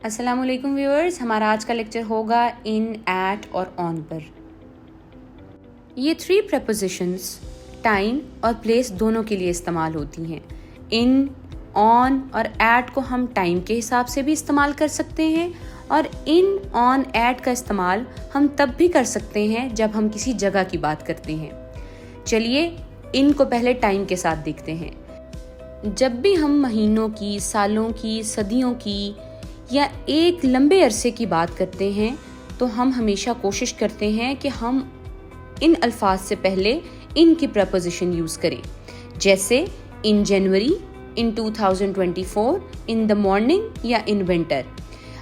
अस्सलामुअलैकुम व्यूअर्स, हमारा आज का लेक्चर होगा इन, एट और ऑन पर। ये थ्री प्रपोजिशंस टाइम और प्लेस दोनों के लिए इस्तेमाल होती हैं। इन, ऑन और एट को हम टाइम के हिसाब से भी इस्तेमाल कर सकते हैं और इन, ऑन, एट का इस्तेमाल हम तब भी कर सकते हैं जब हम किसी जगह की बात करते हैं। चलिए इन को पहले टाइम के साथ देखते हैं। जब भी हम महीनों की, सालों की, सदियों की या एक लंबे अरसे की बात करते हैं तो हम हमेशा कोशिश करते हैं कि हम इन अल्फाज से पहले इन की प्रपोजिशन यूज़ करें, जैसे इन जनवरी, इन 2024, इन द मॉर्निंग या इन विंटर।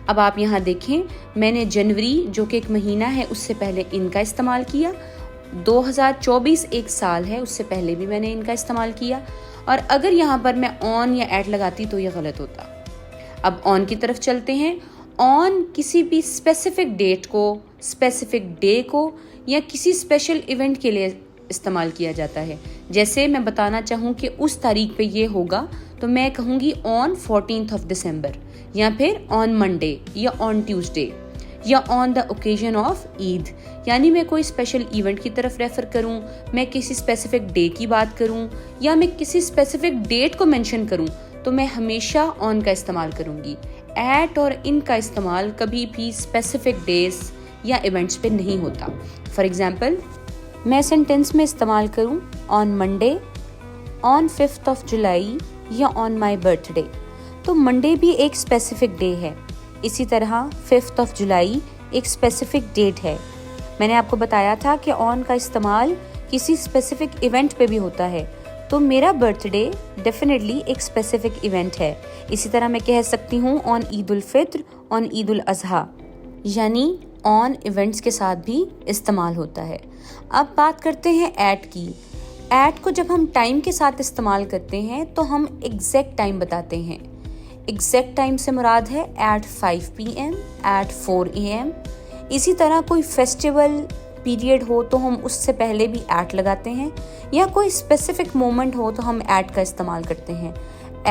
अब आप यहाँ देखें, मैंने जनवरी जो कि एक महीना है उससे पहले इन का इस्तेमाल किया। 2024 एक साल है, उससे पहले भी मैंने इनका इस्तेमाल किया। और अगर यहाँ पर मैं ऑन या एट लगाती तो ये गलत होता। अब ऑन की तरफ चलते हैं। ऑन किसी भी स्पेसिफिक डेट को, स्पेसिफिक डे को या किसी स्पेशल इवेंट के लिए इस्तेमाल किया जाता है। जैसे मैं बताना चाहूँ कि उस तारीख पे ये होगा तो मैं कहूँगी ऑन 14th of December, या फिर ऑन मंडे या ऑन ट्यूसडे या on the occasion of Eid. यानी मैं कोई स्पेशल इवेंट की तरफ रेफर करूँ, मैं किसी स्पेसिफिक डे की बात करूँ या मैं किसी स्पेसिफिक डेट को मेंशन करूँ तो मैं हमेशा ऑन का इस्तेमाल करूँगी। एट और इन का इस्तेमाल कभी भी स्पेसिफिक डेज या इवेंट्स पे नहीं होता। फॉर एग्जाम्पल, मैं सेंटेंस में इस्तेमाल करूँ on Monday, on 5th of July या ऑन माई बर्थडे, तो मंडे भी एक स्पेसिफिक डे है। इसी तरह 5th of July एक स्पेसिफिक डेट है। मैंने आपको बताया था कि ऑन का इस्तेमाल किसी स्पेसिफिक इवेंट पे भी होता है, तो मेरा बर्थडे डेफिनेटली एक स्पेसिफिक इवेंट है। इसी तरह मैं कह सकती हूँ ऑन ईद उल फित्र, ऑन ईद उल अजहा, यानी ऑन इवेंट्स के साथ भी इस्तेमाल होता है। अब बात करते हैं एट की। एट को जब हम टाइम के साथ इस्तेमाल करते हैं तो हम एग्जैक्ट टाइम बताते हैं। एग्जैक्ट टाइम से मुराद है एट 5 PM, एट 4 AM। इसी तरह कोई फेस्टिवल पीरियड हो तो हम उससे पहले भी एट लगाते हैं, या कोई स्पेसिफिक मोमेंट हो तो हम एट का इस्तेमाल करते हैं।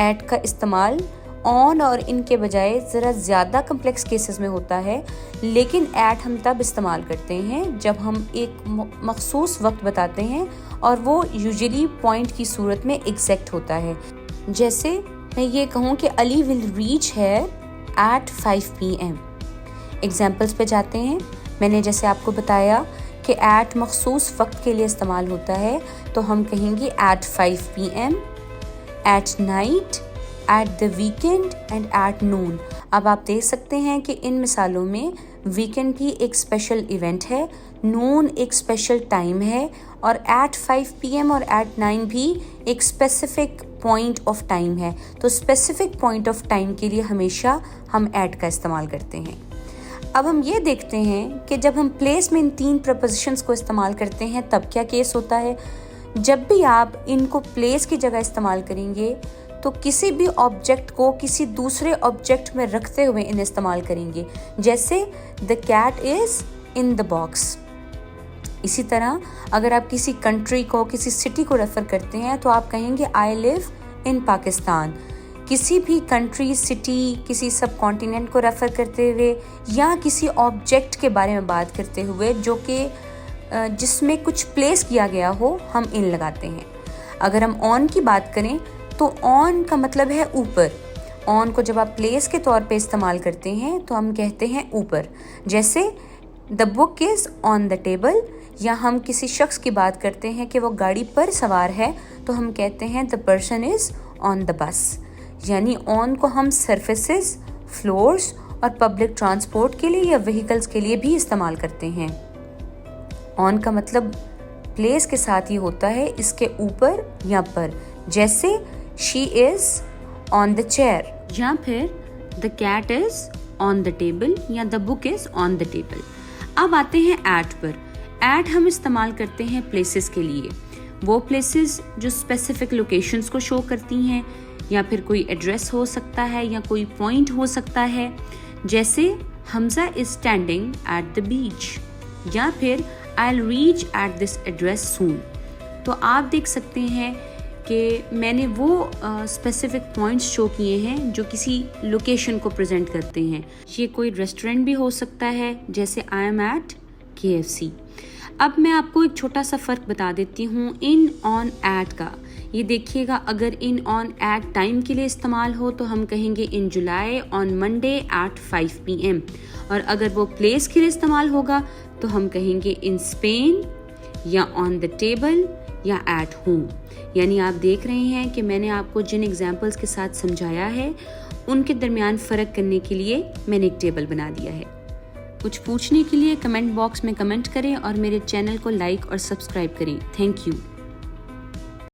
एट का इस्तेमाल ऑन और इन के बजाय ज़रा ज़्यादा कम्प्लेक्स केसेस में होता है, लेकिन एट हम तब इस्तेमाल करते हैं जब हम एक मखसूस वक्त बताते हैं और वो यूजुअली पॉइंट की सूरत में एग्जैक्ट होता है। जैसे मैं ये कहूँ कि अली विल रीच है एट 5 PM। एग्जाम्पल्स पे जाते हैं। मैंने जैसे आपको बताया कि एट मखसूस वक्त के लिए इस्तेमाल होता है, तो हम कहेंगे at 5 PM, at night, at the weekend and at noon. अब आप देख सकते हैं कि इन मिसालों में वीकेंड भी एक स्पेशल इवेंट है, नून एक स्पेशल टाइम है और एट 5 PM और एट 9 भी एक स्पेसिफिक पॉइंट ऑफ टाइम है। तो स्पेसिफिक पॉइंट ऑफ टाइम के लिए हमेशा हम एट का इस्तेमाल करते हैं। अब हम ये देखते हैं कि जब हम प्लेस में इन तीन प्रपोजिशंस को इस्तेमाल करते हैं तब क्या केस होता है। जब भी आप इनको प्लेस की जगह इस्तेमाल करेंगे तो किसी भी ऑब्जेक्ट को किसी दूसरे ऑब्जेक्ट में रखते हुए इन्हें इस्तेमाल करेंगे, जैसे the cat is in the box. इसी तरह अगर आप किसी कंट्री को, किसी सिटी को रेफर करते हैं तो आप कहेंगे आई लिव इन पाकिस्तान। किसी भी कंट्री, सिटी, किसी सब कॉन्टिनेंट को रेफ़र करते हुए या किसी ऑब्जेक्ट के बारे में बात करते हुए जो कि जिसमें कुछ प्लेस किया गया हो, हम इन लगाते हैं। अगर हम ऑन की बात करें तो ऑन का मतलब है ऊपर। ऑन को जब आप प्लेस के तौर पे इस्तेमाल करते हैं तो हम कहते हैं ऊपर, जैसे the book is on the table. या हम किसी शख्स की बात करते हैं कि वो गाड़ी पर सवार है तो हम कहते हैं the person is on the bus. यानी ऑन को हम सर्फेसेस, फ्लोर्स और पब्लिक ट्रांसपोर्ट के लिए या व्हीकल्स के लिए भी इस्तेमाल करते हैं। ऑन का मतलब प्लेस के साथ ही होता है, इसके ऊपर या पर, जैसे she is on the chair या फिर the cat is on the table या the book is on the table. अब आते हैं एट पर। एट हम इस्तेमाल करते हैं प्लेसेस के लिए, वो प्लेसेस जो स्पेसिफिक लोकेशंस को शो करती हैं, या फिर कोई एड्रेस हो सकता है या कोई पॉइंट हो सकता है, जैसे Hamza is standing at the beach या फिर I will reach at this address soon. तो आप देख सकते हैं कि मैंने वो स्पेसिफिक पॉइंट्स शो किए हैं जो किसी लोकेशन को प्रेजेंट करते हैं। ये कोई रेस्टोरेंट भी हो सकता है, जैसे आई एम एट KFC। अब मैं आपको एक छोटा सा फ़र्क बता देती हूँ इन, ऑन, एट का। ये देखिएगा, अगर इन, ऑन, एट टाइम के लिए इस्तेमाल हो तो हम कहेंगे इन जुलाई ऑन मंडे एट 5 PM, और अगर वो प्लेस के लिए इस्तेमाल होगा तो हम कहेंगे इन स्पेन या ऑन द टेबल या एट होम। यानी आप देख रहे हैं कि मैंने आपको जिन एग्जाम्पल्स के साथ समझाया है उनके दरमियान फ़र्क करने के लिए मैंने एक टेबल बना दिया है। कुछ पूछने के लिए कमेंट बॉक्स में कमेंट करें और मेरे चैनल को लाइक और सब्सक्राइब करें। Thank you.